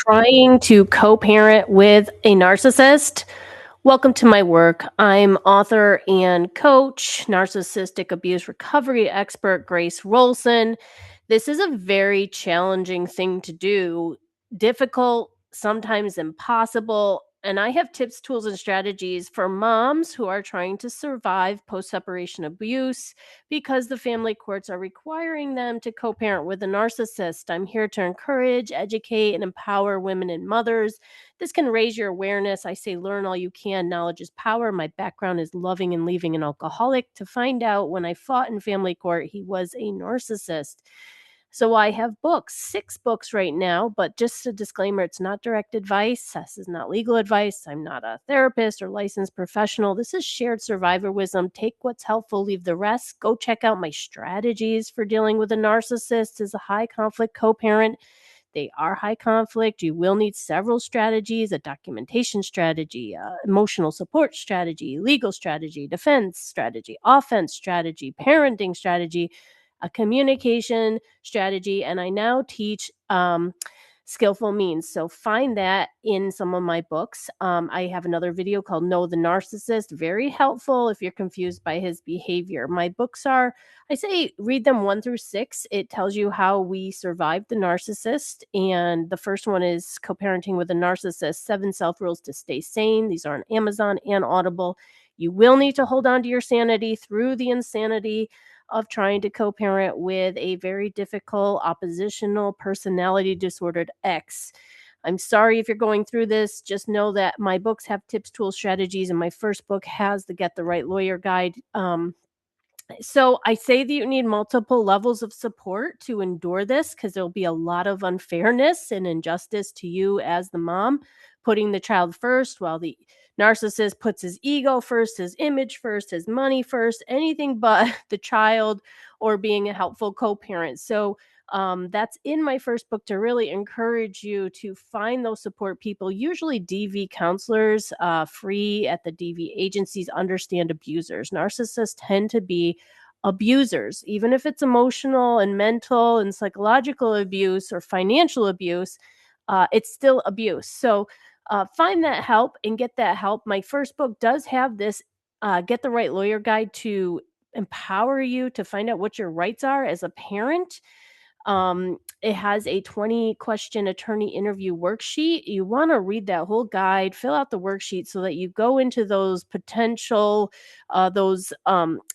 trying to co-parent with a narcissist? Welcome to my work. I'm author and coach, narcissistic abuse recovery expert Grace Rolson. This is a very challenging thing to do, difficult, sometimes impossible. And I have tips, tools, and strategies for moms who are trying to survive post separation abuse because the family courts are requiring them to co parent with a narcissist. I'm here to encourage, educate, and empower women and mothers. This can raise your awareness. I say, learn all you can. Knowledge is power. My background is loving and leaving an alcoholic to find out when I fought in family court, he was a narcissist. So I have books, 6 books right now, but just a disclaimer, it's not direct advice. This is not legal advice. I'm not a therapist or licensed professional. This is shared survivor wisdom. Take what's helpful, leave the rest. Go check out my strategies for dealing with a narcissist as a high conflict co-parent. They are high conflict. You will need several strategies, a documentation strategy, emotional support strategy, legal strategy, defense strategy, offense strategy, parenting strategy, a communication strategy, and I now teach skillful means. So find that in some of my books. I have another video called Know the Narcissist, very helpful if you're confused by his behavior. My books are, I say, read them 1 through 6. It tells you how we survived the narcissist. And the first one is Co-parenting with a Narcissist, 7 Self Rules to Stay Sane. These are on Amazon and Audible. You will need to hold on to your sanity through the insanity of trying to co-parent with a very difficult oppositional personality disordered ex. I'm sorry if you're going through this. Just know that my books have tips, tools, strategies, and my first book has the Get the Right Lawyer Guide. So I say that you need multiple levels of support to endure this because there'll be a lot of unfairness and injustice to you as the mom, putting the child first while the narcissist puts his ego first, his image first, his money first, anything but the child or being a helpful co-parent. So that's in my first book to really encourage you to find those support people. Usually DV counselors, free at the DV agencies, understand abusers. Narcissists tend to be abusers, even if it's emotional and mental and psychological abuse or financial abuse, it's still abuse. So find that help and get that help. My first book does have this Get the Right Lawyer Guide to empower you to find out what your rights are as a parent. It has a 20-question attorney interview worksheet. You want to read that whole guide, fill out the worksheet so that you go into those potential, those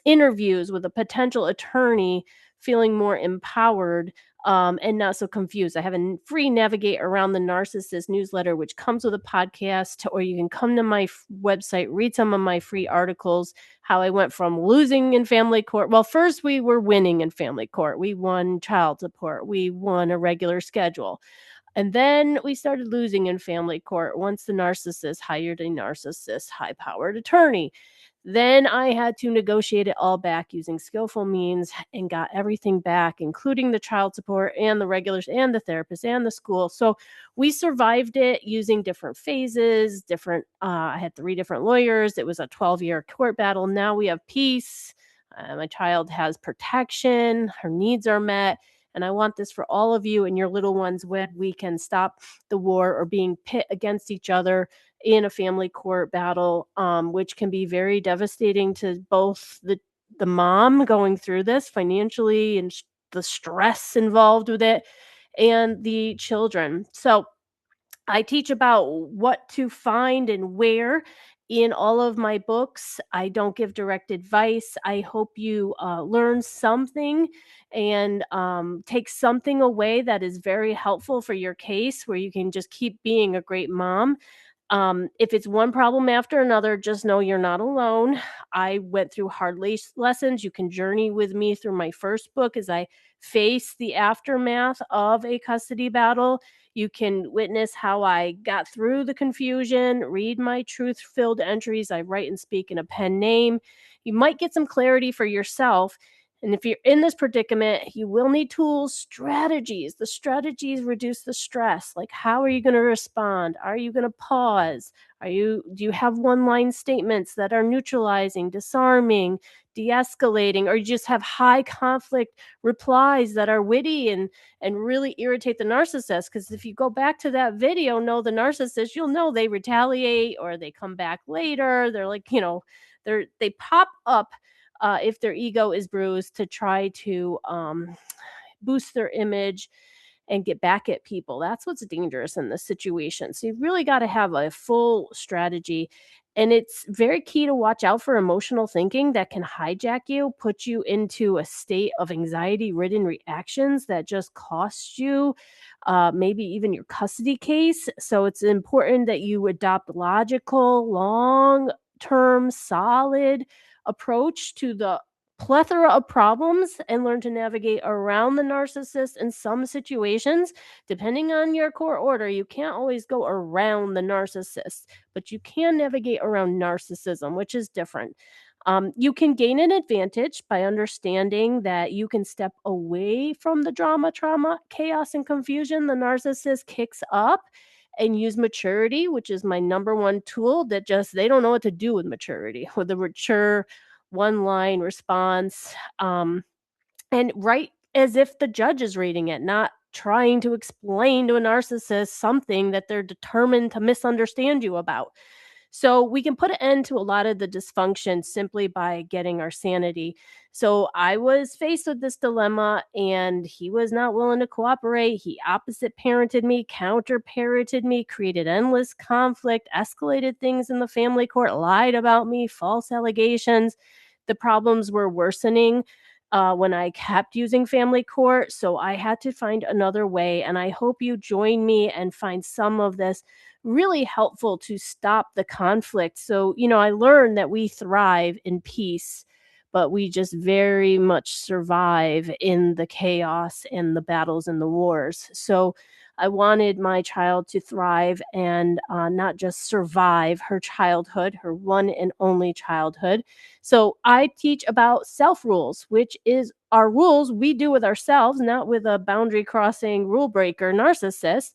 interviews with a potential attorney feeling more empowered and not so confused. I have a free Navigate Around the Narcissist newsletter, which comes with a podcast, or you can come to my website, read some of my free articles, how I went from losing in family court. Well, first we were winning in family court. We won child support. We won a regular schedule. And then we started losing in family court once the narcissist hired a narcissist high-powered attorney. Then I had to negotiate it all back using skillful means and got everything back, including the child support and the regulars and the therapist and the school. So we survived it using different phases, I had 3 different lawyers. It was a 12-year court battle. Now we have peace. My child has protection. Her needs are met. And I want this for all of you and your little ones when we can stop the war or being pit against each other in a family court battle, which can be very devastating to both the mom going through this financially and the stress involved with it and the children. So I teach about what to find and where in all of my books. I don't give direct advice. I hope you learn something and take something away that is very helpful for your case where you can just keep being a great mom. If it's one problem after another, just know you're not alone. I went through hard lessons. You can journey with me through my first book as I face the aftermath of a custody battle. You can witness how I got through the confusion, read my truth-filled entries I write and speak in a pen name. You might get some clarity for yourself. And if you're in this predicament, you will need tools, strategies. The strategies reduce the stress. Like, how are you going to respond? Are you going to pause? Do you have one-line statements that are neutralizing, disarming, de-escalating, or you just have high conflict replies that are witty and really irritate the narcissist? Because if you go back to that video, know the narcissist, you'll know they retaliate or they come back later. They're like, they pop up if their ego is bruised to try to boost their image and get back at people. That's what's dangerous in this situation. So you really got to have a full strategy. And it's very key to watch out for emotional thinking that can hijack you, put you into a state of anxiety ridden reactions that just cost you maybe even your custody case. So it's important that you adopt logical, long term, solid approach to the plethora of problems and learn to navigate around the narcissist in some situations. Depending on your core order, you can't always go around the narcissist, but you can navigate around narcissism, which is different. You can gain an advantage by understanding that you can step away from the drama, trauma, chaos, and confusion the narcissist kicks up and use maturity, which is my number one tool that just they don't know what to do with maturity, with a mature one line response. And write as if the judge is reading it, not trying to explain to a narcissist something that they're determined to misunderstand you about. So we can put an end to a lot of the dysfunction simply by getting our sanity. So I was faced with this dilemma and he was not willing to cooperate. He opposite parented me, counter parented me, created endless conflict, escalated things in the family court, lied about me, false allegations. The problems were worsening when I kept using family court. So I had to find another way. And I hope you join me and find some of this really helpful to stop the conflict. So, I learned that we thrive in peace, but we just very much survive in the chaos and the battles and the wars. So, I wanted my child to thrive and not just survive her childhood, her one and only childhood. So, I teach about self rules, which is our rules we do with ourselves, not with a boundary crossing rule breaker narcissist.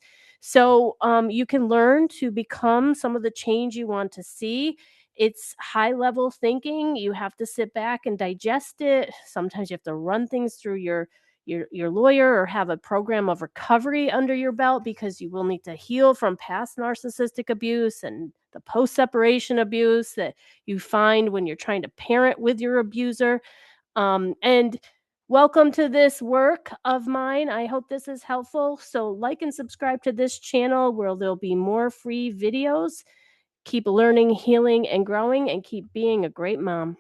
So you can learn to become some of the change you want to see. It's high level thinking. You have to sit back and digest it. Sometimes you have to run things through your lawyer or have a program of recovery under your belt because you will need to heal from past narcissistic abuse and the post separation abuse that you find when you're trying to parent with your abuser. And welcome to this work of mine. I hope this is helpful. So, like and subscribe to this channel where there'll be more free videos. Keep learning, healing, and growing, and keep being a great mom.